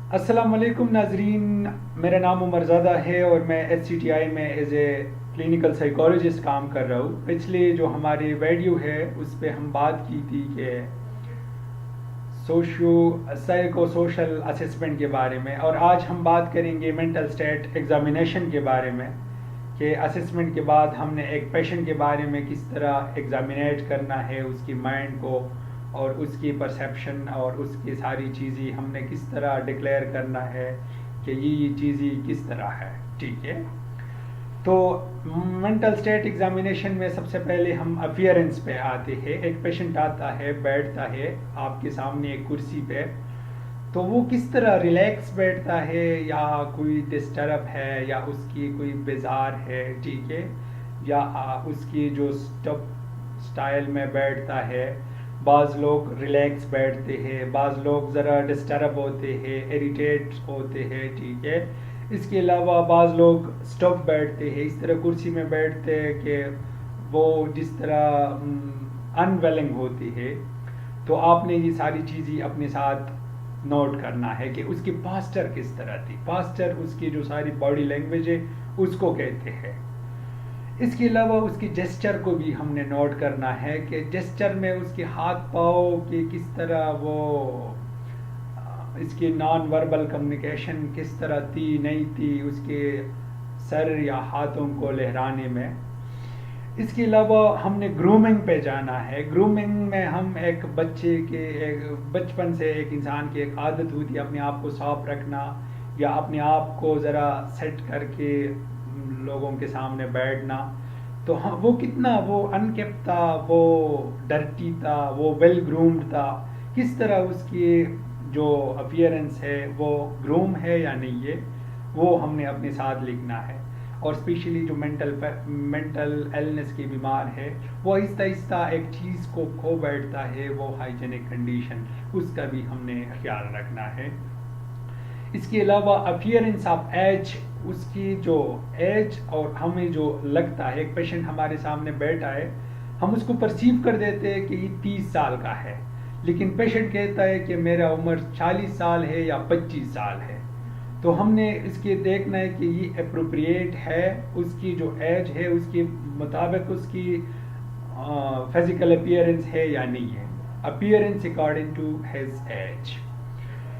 अस्सलाम वालेकुम नाजरीन। मेरा नाम उमरज़ादा है और मैं SCTI में एज ए क्लिनिकल साइकोलॉजिस्ट काम कर रहा हूँ। पिछले जो हमारे वीडियो है उस पर हम बात की थी कि सोशो साइको सोशल असेसमेंट के बारे में, और आज हम बात करेंगे मेंटल स्टेट एग्जामिनेशन के बारे में कि असेसमेंट के बाद हमने एक पेशेंट के बारे में किस तरह एग्जामिनेट करना है, उसकी माइंड को और उसकी परसेप्शन और उसकी सारी चीज़ें हमने किस तरह डिक्लेयर करना है कि ये चीज़ें किस तरह है। ठीक है, तो मेंटल स्टेट एग्जामिनेशन में सबसे पहले हम अपियरेंस पे आते हैं। एक पेशेंट आता है, बैठता है आपके सामने एक कुर्सी पे, तो वो किस तरह रिलैक्स बैठता है या कोई डिस्टर्ब है या उसकी कोई बेजार है, ठीक है, या उसकी जो स्टाइल में बैठता है। बाज़ लोग रिलैक्स बैठते हैं, बाज़ लोग ज़रा डिस्टर्ब होते हैं, इरिटेट होते हैं, ठीक है। इसके अलावा बाज़ लोग स्टफ बैठते हैं, इस तरह कुर्सी में बैठते हैं कि वो जिस तरह अनवेलिंग होती है। तो आपने ये सारी चीज़ें अपने साथ नोट करना है कि उसकी पास्चर किस तरह थी। पास्चर उसकी जो सारी बॉडी लैंग्वेज है उसको कहते हैं। इसके अलावा उसकी जेस्चर को भी हमने नोट करना है कि जेस्चर में उसके हाथ पाँव की किस तरह वो इसकी नॉन वर्बल कम्युनिकेशन किस तरह थी, नहीं थी, उसके सर या हाथों को लहराने में। इसके अलावा हमने ग्रूमिंग पे जाना है। ग्रूमिंग में हम एक बच्चे के बचपन से एक इंसान की एक आदत होती है अपने आप को साफ रखना या अपने आप को ज़रा सेट करके लोगों के सामने बैठना। तो हाँ, वो कितना वो अनकेप्ट था, वो डर्टी था, वो वेल ग्रूम्ड था, किस तरह उसकी जो अपियरेंस है वो ग्रूम है या नहीं है, वो हमने अपने साथ लिखना है। और स्पेशली जो मेंटल एलनेस की बीमार है वो आहिस्ता आहिस्ता एक चीज़ को खो बैठता है, वो हाइजेनिक कंडीशन, उसका भी हमने ख्याल रखना है। इसके अलावा अपियरेंस ऑफ एज, उसकी जो एज और हमें जो लगता है, एक पेशेंट हमारे सामने बैठा है, हम उसको परसीव कर देते हैं कि ये 30 साल का है, लेकिन पेशेंट कहता है कि मेरा उम्र 40 साल है या 25 साल है। तो हमने इसके देखना है कि ये अप्रोप्रिएट है, उसकी जो एज है उसके मुताबिक उसकी फिजिकल अपियरेंस है या नहीं है, appearance according to his age.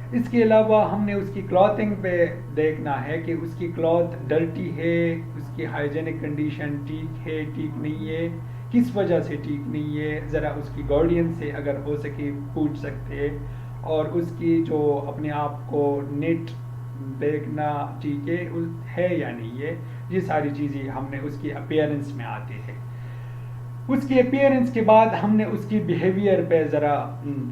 इसके अलावा हमने उसकी क्लॉथिंग पे देखना है कि उसकी क्लॉथ डर्टी है, उसकी हाइजेनिक कंडीशन ठीक है, ठीक नहीं है, किस वजह से ठीक नहीं है, ज़रा उसकी गार्डियन से अगर हो सके पूछ सकते हैं। और उसकी जो अपने आप को नेट देखना, ठीक है या नहीं है, ये सारी चीज़ें हमने उसकी अपीयरेंस में आती है। उसकी अपीयरेंस के बाद हमने उसकी बिहेवियर पे ज़रा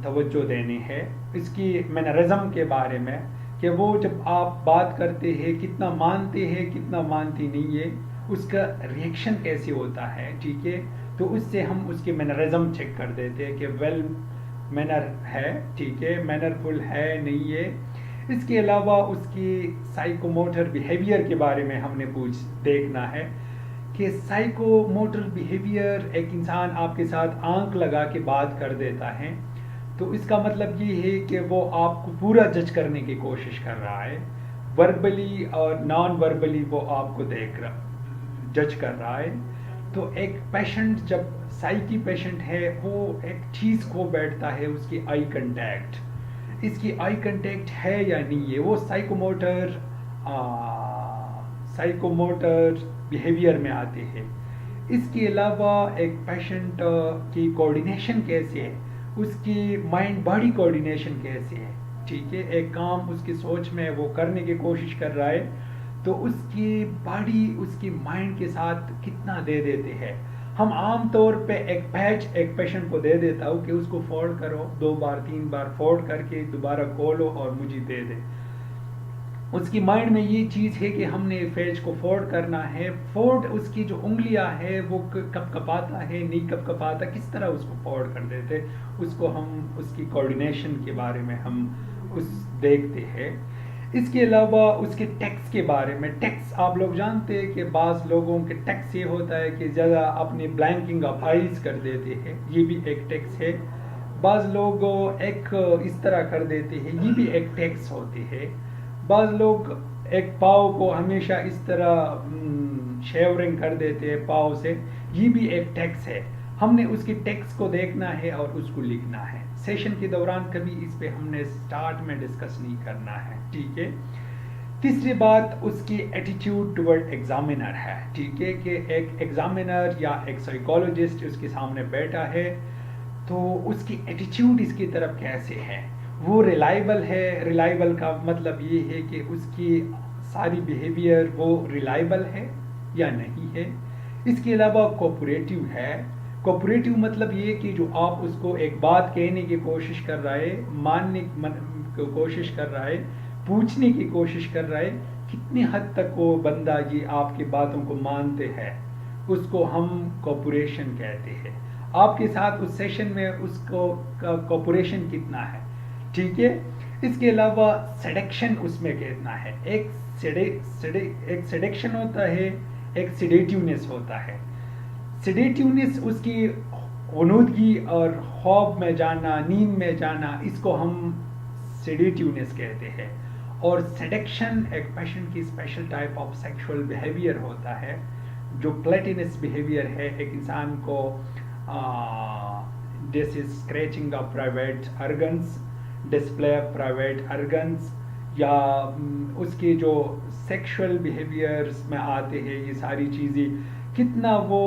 तवज्जो देनी है, इसकी मैनरिज्म के बारे में कि वो जब आप बात करते हैं कितना मानते हैं कितना मानती नहीं है, उसका रिएक्शन कैसे होता है, ठीक है। तो उससे हम उसकी मैनरिज्म चेक कर देते हैं कि वेल मैनर है, ठीक है, मैनरफुल है नहीं है। इसके अलावा उसकी साइकोमोटर बिहेवियर के बारे में हमने देखना है कि साइकोमोटर बिहेवियर, एक इंसान आपके साथ आंख लगा के बात कर देता है तो इसका मतलब ये है कि वो आपको पूरा जज करने की कोशिश कर रहा है, वर्बली और नॉन वर्बली वो आपको देख रहा, जज कर रहा है। तो एक पेशेंट जब साइकी पेशेंट है वो एक चीज़ को बैठता है, उसकी आई कंटेक्ट, इसकी आई कंटेक्ट है या नहीं है, वो साइकोमोटर बिहेवियर में आते हैं। इसके अलावा एक पेशेंट की कोऑर्डिनेशन कैसे है, उसकी माइंड बॉडी कोऑर्डिनेशन कैसे है, ठीक है, एक काम उसकी सोच में वो करने की कोशिश कर रहा है तो उसकी बॉडी उसकी माइंड के साथ कितना दे देते हैं। हम आम तौर पे एक पैच एक पेशेंट को दे देता हूँ कि उसको फोल्ड करो, 2 बार 3 बार फोल्ड करके दोबारा खोलो और मुझे दे दे। उसकी माइंड में ये चीज़ है कि हमने फेज को फोल्ड करना है, फोल्ड उसकी जो उंगलियां है वो कब कपाता है, नहीं कब कपाता, किस तरह उसको फोल्ड कर देते, उसको हम उसकी कोऑर्डिनेशन के बारे में हम उस देखते हैं। इसके अलावा उसके टेक्स्ट के बारे में, टेक्स्ट आप लोग जानते हैं कि बाज़ लोगों के टेक्स्ट ये होता है कि ज़्यादा अपनी ब्लैंकिंग ऑफ आइज कर देते हैं, ये भी एक टेक्स्ट है। बाज़ लोग एक इस तरह कर देते हैं, ये भी एक टैक्स होती है। बाज़ लोग एक पाव को हमेशा इस तरह शेवरिंग कर देते हैं पाव से, ये भी एक टैक्स है। हमने उसकी टैक्स को देखना है और उसको लिखना है। सेशन के दौरान कभी इस पे हमने स्टार्ट में डिस्कस नहीं करना है, ठीक है। तीसरी बात उसकी एटीट्यूड टुवर्ड एग्जामिनर है, ठीक है, कि एक एग्जामिनर या एक साइकोलॉजिस्ट उसके सामने बैठा है तो उसकी एटीट्यूड इसकी तरफ कैसे है, वो रिलायबल है। रिलायबल का मतलब ये है कि उसकी सारी बिहेवियर वो रिलायबल है या नहीं है। इसके अलावा कोऑपरेटिव है। कोऑपरेटिव मतलब ये कि जो आप उसको एक बात कहने की कोशिश कर रहा है, मानने की कोशिश कर रहा है, पूछने की कोशिश कर रहा है, कितनी हद तक वो बंदा ये आपकी बातों को मानते हैं, उसको हम कोऑपरेशन कहते हैं। आपके साथ उस सेशन में उसको कोऑपरेशन कितना है, ठीक है। इसके अलावा सेडेक्शन उसमें कितना है। एक सेडेक्शन होता है, एक सेडेटिवनेस होता है। सेडेटिवनेस उसकी गनुदगी और ख्वाब में जाना, नींद में जाना, इसको हम सेडेटिवनेस कहते हैं। और सेडेक्शन एक पेशेंट की special type of sexual behaviour होता है, जो प्लेटिनस बिहेवियर है। एक इंसान को this is scratching of private organs, display of private organs, या उसके जो सेक्सुअल बिहेवियर्स में आते हैं ये सारी चीज़ें, कितना वो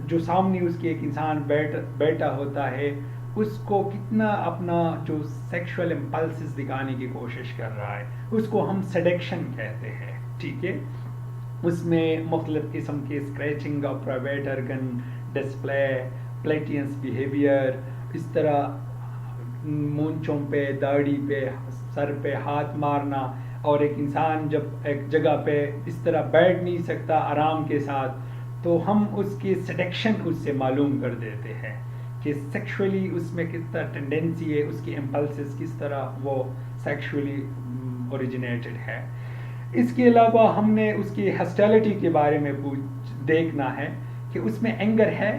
जो सामने उसके एक इंसान बैठा होता है उसको कितना अपना जो सेक्सुअल इम्पल्सेस दिखाने की कोशिश कर रहा है, उसको हम सेडेक्शन कहते हैं, ठीक है। उसमें मुख्तलिफ किस्म के scratching of private organ, display, प्लेटियंस बिहेवियर, इस तरह मूंछों पे, दाढ़ी पे, सर पे हाथ मारना, और एक इंसान जब एक जगह पे इस तरह बैठ नहीं सकता आराम के साथ, तो हम उसकी सेडेक्शन उससे मालूम कर देते हैं कि सेक्सुअली उसमें कितना टेंडेंसी है, उसकी इम्पल्सेस किस तरह वो सेक्सुअली ओरिजिनेटेड है। इसके अलावा हमने उसकी हॉस्टिलिटी के बारे में देखना है कि उसमें एंगर है,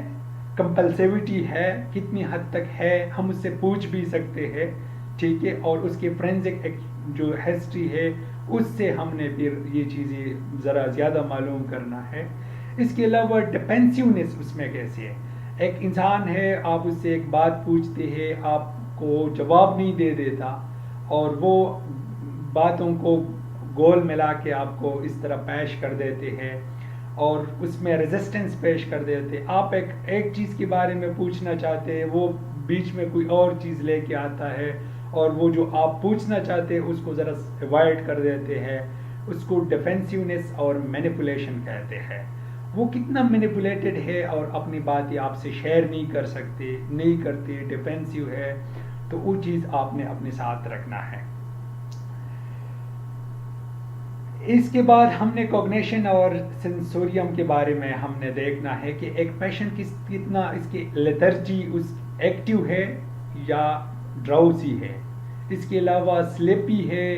कंपल्सिविटी है, कितनी हद तक है, हम उससे पूछ भी सकते हैं, ठीक है। और उसकी फ्रेंजिक जो हिस्ट्री है उससे हमने फिर ये चीज़ें ज़रा ज़्यादा मालूम करना है। इसके अलावा डिफेंसिवनेस उसमें कैसे है। एक इंसान है, आप उससे एक बात पूछते हैं, आपको जवाब नहीं दे देता और वो बातों को गोल मिला के आपको इस तरह पेश कर देते हैं और उसमें रेजिस्टेंस पेश कर देते। आप एक चीज़ के बारे में पूछना चाहते हैं, वो बीच में कोई और चीज़ लेके आता है और वो जो आप पूछना चाहते हैं उसको ज़रा अवॉइड कर देते हैं। उसको डिफेंसिवनेस और मैनिपुलेशन कहते हैं। वो कितना मैनिपुलेटेड है और अपनी बात आपसे शेयर नहीं कर सकते, नहीं करते, डिफेंसिव है, तो वो चीज़ आपने अपने साथ रखना है। इसके बाद हमने कॉग्निशन और सेंसोरियम के बारे में हमने देखना है कि एक पेशेंट कितना इसकी लेथर्जी उस एक्टिव है या ड्राउजी है। इसके अलावा स्लेपी है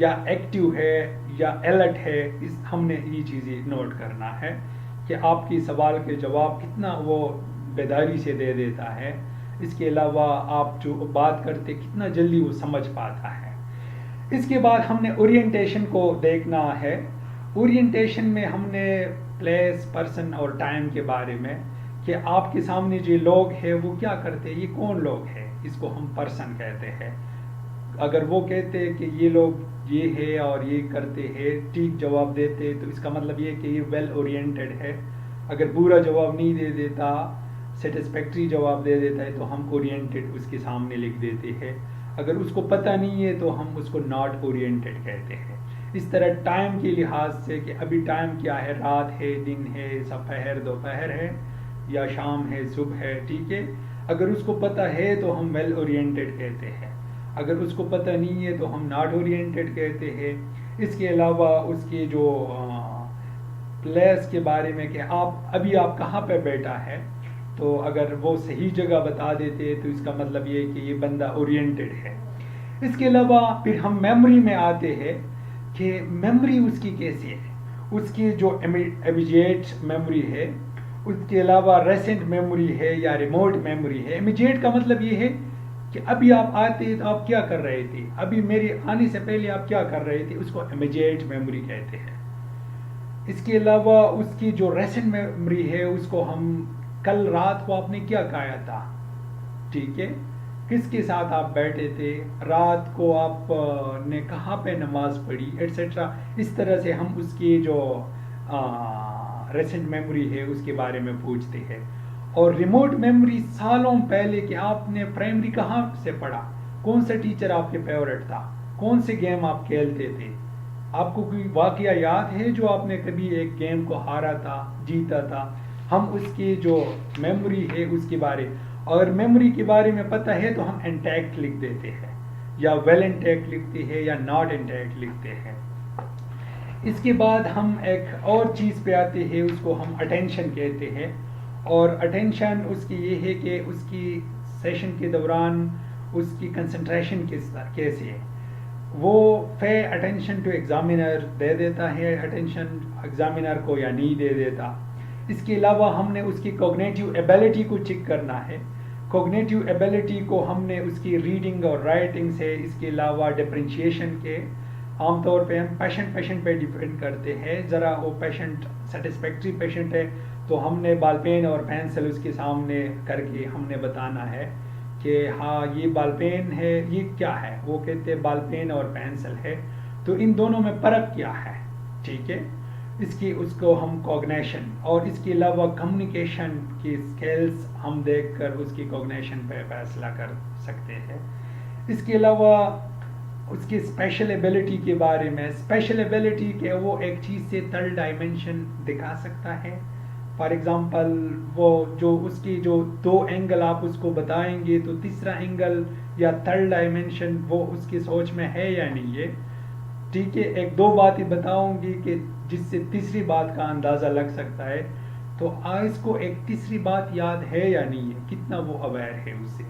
या एक्टिव है या अलर्ट है, इस हमने ये चीज़ें नोट करना है कि आपकी सवाल के जवाब कितना वो बेदारी से दे देता है। इसके अलावा आप जो बात करते कितना जल्दी वो समझ पाता है। इसके बाद हमने ओरिएंटेशन को देखना है। ओरिएंटेशन में हमने प्लेस, पर्सन और टाइम के बारे में कि आपके सामने जो लोग हैं वो क्या करते हैं, ये कौन लोग हैं, इसको हम पर्सन कहते हैं। अगर वो कहते हैं कि ये लोग ये है और ये करते हैं, ठीक जवाब देते, तो इसका मतलब ये कि ये वेल ओरिएंटेड है। अगर पूरा जवाब नहीं दे देता, सेटिस्फैक्ट्री जवाब दे देता है, तो हम ओरिएंटेड उसके सामने लिख देते हैं। अगर उसको पता नहीं है तो हम उसको नॉट ओरिएंटेड कहते हैं। इस तरह टाइम के लिहाज से कि अभी टाइम क्या है, रात है, दिन है, सपहर दोपहर है या शाम है, सुबह है, ठीक है। अगर उसको पता है तो हम वेल ओरिएंटेड कहते हैं, अगर उसको पता नहीं है तो हम नॉट ओरिएंटेड कहते हैं। इसके अलावा उसके जो प्लेस के बारे में कि आप कहाँ पे बैठा है, तो अगर वो सही जगह बता देते तो इसका मतलब ये कि ये बंदा ओरिएंटेड है। इसके अलावा फिर हम मेमोरी में आते हैं कि मेमोरी उसकी कैसी है। उसकी जो इमीडिएट मेमोरी है, उसके अलावा रेसेंट मेमोरी है या रिमोट मेमोरी है। इमीडिएट का मतलब ये है कि अभी आप आते तो आप क्या कर रहे थे, अभी मेरे आने से पहले आप क्या कर रहे थे, उसको इमीडिएट मेमोरी कहते हैं। इसके अलावा उसकी जो रेसेंट मेमोरी है, उसको हम कल रात को आपने क्या खाया था, ठीक है, किसके साथ आप बैठे थे, रात को आप ने कहाँ पे नमाज पढ़ी, एट्सेट्रा। इस तरह से हम उसकी जो रेसेंट मेमोरी है उसके बारे में पूछते हैं। और रिमोट मेमोरी सालों पहले कि आपने प्राइमरी कहाँ से पढ़ा, कौन सा टीचर आपके फेवरेट था, कौन से गेम आप खेलते थे, आपको कोई वाकया याद है जो आपने कभी एक गेम को हारा था, जीता था। हम उसकी जो मेमोरी है उसके बारे, अगर मेमोरी के बारे में पता है तो हम इंटैक्ट लिख देते हैं, या वेल इंटैक्ट लिखते हैं, या नॉट इंटैक्ट लिखते हैं। इसके बाद हम एक और चीज़ पे आते हैं, उसको हम अटेंशन कहते हैं। और अटेंशन उसकी ये है कि उसकी सेशन के दौरान उसकी कंसंट्रेशन कैसे है, वो पे अटेंशन टू एग्जामिनर दे देता है अटेंशन एग्जामिनर को या नहीं दे देता। इसके अलावा हमने उसकी कॉग्निटिव एबिलिटी को चेक करना है। कॉग्निटिव एबिलिटी को हमने उसकी रीडिंग और राइटिंग से, इसके अलावा डिफरेंशिएशन के, आमतौर पे हम पेशेंट पे डिपेंड करते हैं। ज़रा वो पेशेंट सेटिस्फैक्ट्री पेशेंट है तो हमने बॉल पेन और पेंसिल उसके सामने करके हमने बताना है कि हाँ ये बॉल पेन है, ये क्या है, वो कहते हैं बॉल पेन और पेंसिल है, तो इन दोनों में फ़र्क क्या है, ठीक है। इसकी उसको हम कॉग्निशन, और इसके अलावा कम्युनिकेशन की स्किल्स हम देखकर उसकी कॉग्निशन पे फैसला कर सकते हैं। इसके अलावा उसकी स्पेशल एबिलिटी के बारे में, स्पेशल एबिलिटी के वो एक चीज़ से थर्ड डायमेंशन दिखा सकता है। फॉर एग्जांपल वो जो उसकी जो दो एंगल आप उसको बताएंगे तो तीसरा एंगल या थर्ड डायमेंशन वो उसकी सोच में है या नहीं है, ठीक है। एक दो बातें बताऊंगी कि जिससे तीसरी बात का अंदाज़ा लग सकता है, तो इसको एक तीसरी बात याद है या नहीं है, कितना वो अवेयर है उससे।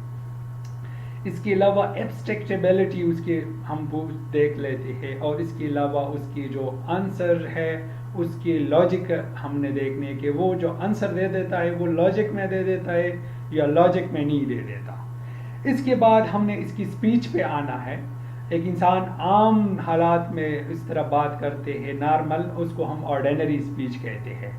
इसके अलावा एब्स्ट्रैक्ट एबिलिटी उसके हम देख लेते हैं, और इसके अलावा उसकी जो आंसर है उसकी लॉजिक हमने देखने के, वो जो आंसर दे देता है वो लॉजिक में दे देता है या लॉजिक में नहीं दे देता। इसके बाद हमने इसकी स्पीच पे आना है। एक इंसान आम हालात में इस तरह बात करते हैं नॉर्मल, उसको हम ऑर्डिनरी स्पीच कहते हैं।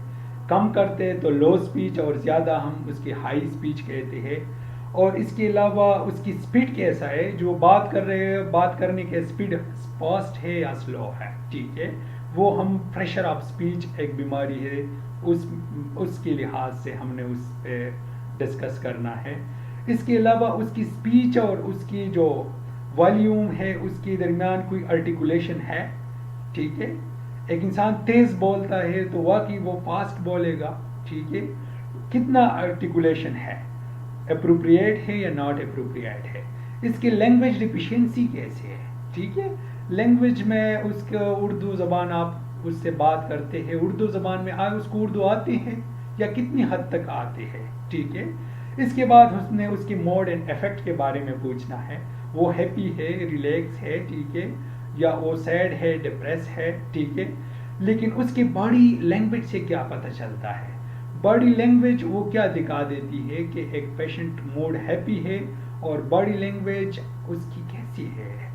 कम करते तो लो स्पीच, और ज़्यादा हम उसकी हाई स्पीच कहते हैं। और इसके अलावा उसकी स्पीड कैसा है, जो बात कर रहे हैं बात करने के स्पीड फास्ट है या स्लो है, ठीक है। वो हम प्रेशर ऑफ स्पीच एक बीमारी है, उसके लिहाज से हमने उस पर डिस्कस करना है। इसके अलावा उसकी स्पीच और उसकी जो वॉल्यूम है उसके दरमियान कोई आर्टिकुलेशन है, ठीक है। एक इंसान तेज बोलता है तो वाकई वो फास्ट बोलेगा, ठीक है। कितना आर्टिकुलेशन है, अप्रोप्रिएट है या नॉट अप्रोप्रिएट है। इसकी लैंग्वेज डिफिशिएंसी कैसे है, ठीक है। लैंग्वेज में उसका उर्दू ज़बान आप उससे बात करते हैं, उर्दू ज़बान में उसको उर्दू आती है या कितनी हद तक आती है, ठीक है। इसके बाद उसने उसके मोड एंड इफेक्ट के बारे में पूछना है, वो हैप्पी है, रिलैक्स है, ठीक है, या वो सैड है, डिप्रेस है, ठीक है। लेकिन उसकी बॉडी लैंग्वेज से क्या पता चलता है, बॉडी लैंग्वेज वो क्या दिखा देती है कि एक पेशेंट मूड हैप्पी है, और बॉडी लैंग्वेज उसकी कैसी है,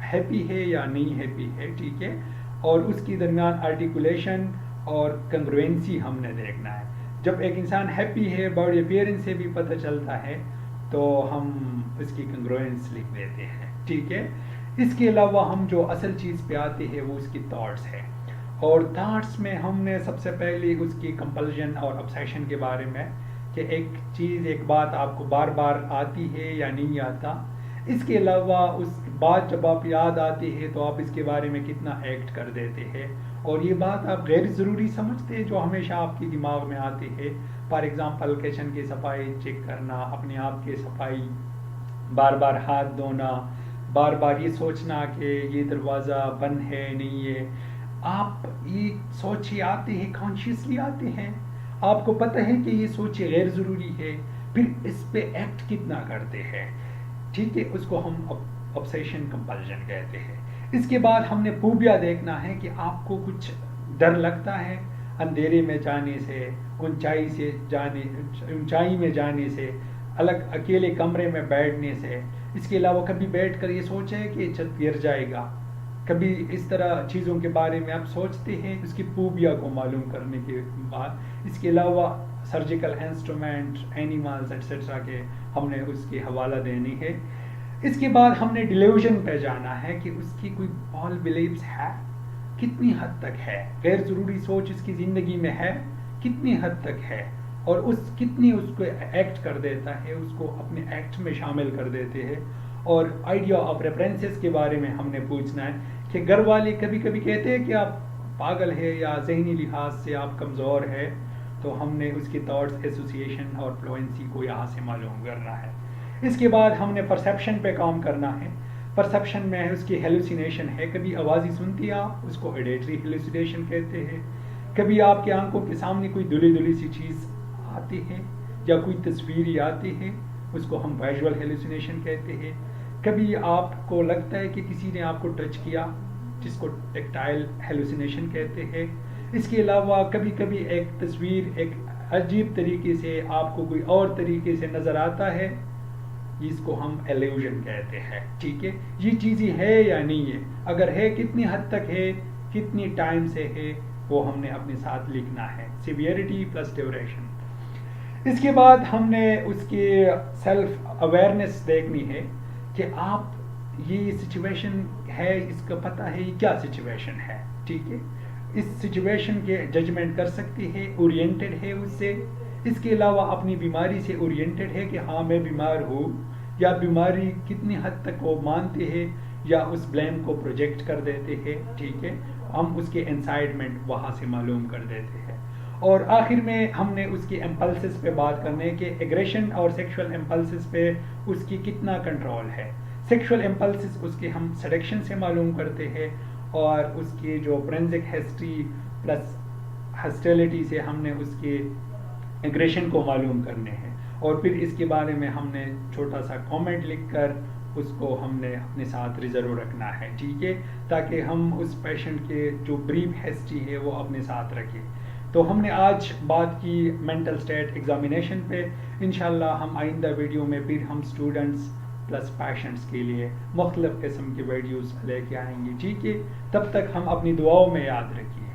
हैप्पी है या नहीं हैप्पी है, ठीक है। और उसकी दरमियान आर्टिकुलेशन और कंग्रुएंसी हमने देखना है। जब एक इंसान हैप्पी है बॉडी अपीयरेंस से भी पता चलता है, तो हम उसकी कंग्रुएंस लिख देते हैं, ठीक है। इसके अलावा हम जो असल चीज़ पे आते हैं वो उसकी थॉट्स है, और थॉट्स में हमने सबसे पहले उसकी कंपल्जन और ऑब्सेशन के बारे में, कि एक चीज़ एक बात आपको बार बार आती है या नहीं आता। इसके अलावा उस बात जब आप याद आती है तो आप इसके बारे में कितना एक्ट कर देते हैं, और ये बात आप गैर ज़रूरी समझते हैं जो हमेशा आपके दिमाग में आती है। फॉर एग्ज़ाम्पल किचन की सफाई चेक करना, अपने आप की सफाई, बार बार हाथ धोना, बार बार ये सोचना कि ये दरवाज़ा बंद है नहीं है। आप ये सोचे आते हैं, कॉन्शियसली आते हैं, आपको पता है कि ये सोचे गैर ज़रूरी है, फिर इस पे एक्ट कितना करते हैं, ठीक है। उसको हम ऑब्सेशन कंपल्जन कहते हैं। इसके बाद हमने फोबिया देखना है कि आपको कुछ डर लगता है अंधेरे में जाने से, ऊंचाई में जाने से, अलग अकेले कमरे में बैठने से। इसके अलावा कभी बैठ कर ये सोचे कि छत गिर जाएगा, कभी इस तरह चीज़ों के बारे में आप सोचते हैं उसकी खूबिया को मालूम करने के बाद। इसके अलावा सर्जिकल इंस्ट्रूमेंट, एनिमल्स एक्सेट्रा के हमने उसके हवाला देनी है। इसके बाद हमने डिल्यूजन पे जाना है कि उसकी कोई ऑल बिलीव्स है, कितनी हद तक है, गैर ज़रूरी सोच इसकी ज़िंदगी में है, कितनी हद तक है, और उस कितनी उसको एक्ट कर देता है, उसको अपने एक्ट में शामिल कर देते हैं। और आइडिया ऑफ रेफरेंसेस के बारे में हमने पूछना है कि घर वाले कभी कभी कहते हैं कि आप पागल है या जहनी लिहाज से आप कमज़ोर है, तो हमने उसकी थॉट्स एसोसिएशन और फ्लुएंसी को यहाँ से मालूम करना है। इसके बाद हमने परसेप्शन पे काम करना है। परसेप्शन में उसकी हेलुसिनेशन है, कभी आवाज़ ही सुनती है आप, उसको एडेटरी हेलुसिनेशन कहते हैं। कभी आपके आंखों के सामने कोई धुली धुली सी चीज़ आती है या कोई तस्वीर आती है, उसको हम विजुअल हेलुसिनेशन कहते हैं। कभी आपको लगता है कि किसी ने आपको टच किया, जिसको टेक्टाइल हेलुसिनेशन कहते हैं। इसके अलावा कभी कभी एक तस्वीर एक अजीब तरीके से आपको कोई और तरीके से नज़र आता है, इसको हम इल्यूजन कहते हैं। ठीक है, ये चीज़ें है या नहीं है, अगर है कितनी हद तक है, कितनी टाइम से है, वो हमने अपने साथ लिखना है। Severity plus duration. इसके बाद हमने उसकी सेल्फ अवेयरनेस देखनी है कि आप ये सिचुएशन है, इसका पता है ये क्या सिचुएशन है। ठीक है, इस सिचुएशन के जजमेंट कर सकती है, ओरिएंटेड है उससे। इसके अलावा अपनी बीमारी से ओरिएंटेड है कि हाँ मैं बीमार हूँ, या बीमारी कितनी हद तक वो मानते हैं या उस ब्लेम को प्रोजेक्ट कर देते हैं। ठीक है, हम उसके इंसाइटमेंट वहाँ से मालूम कर देते हैं। और आखिर में हमने उसकी इम्पल्सेस पे बात करने के एग्रेशन और सेक्सुअल इम्पल्सेस पे उसकी कितना कंट्रोल है। सेक्सुअल इम्पल्सेस उसके हम सेडक्शन से मालूम करते हैं, और उसकी जो फोरेंसिक हिस्ट्री प्लस हॉस्टिलिटी से हमने उसके एग्रेशन को मालूम करने हैं। और फिर इसके बारे में हमने छोटा सा कमेंट लिखकर उसको हमने अपने साथ रिजर्व रखना है। ठीक है, ताकि हम उस पेशेंट के जो ब्रीफ हिस्ट्री है वो अपने साथ रखें। तो हमने आज बात की मेंटल स्टेट एग्जामिनेशन पे। इंशाल्लाह हम आइंदा वीडियो में फिर हम स्टूडेंट्स प्लस पेशेंट्स के लिए मुख्तलिफ किस्म के वीडियोस लेके आएंगे। ठीक है, तब तक हम अपनी दुआओं में याद रखिए।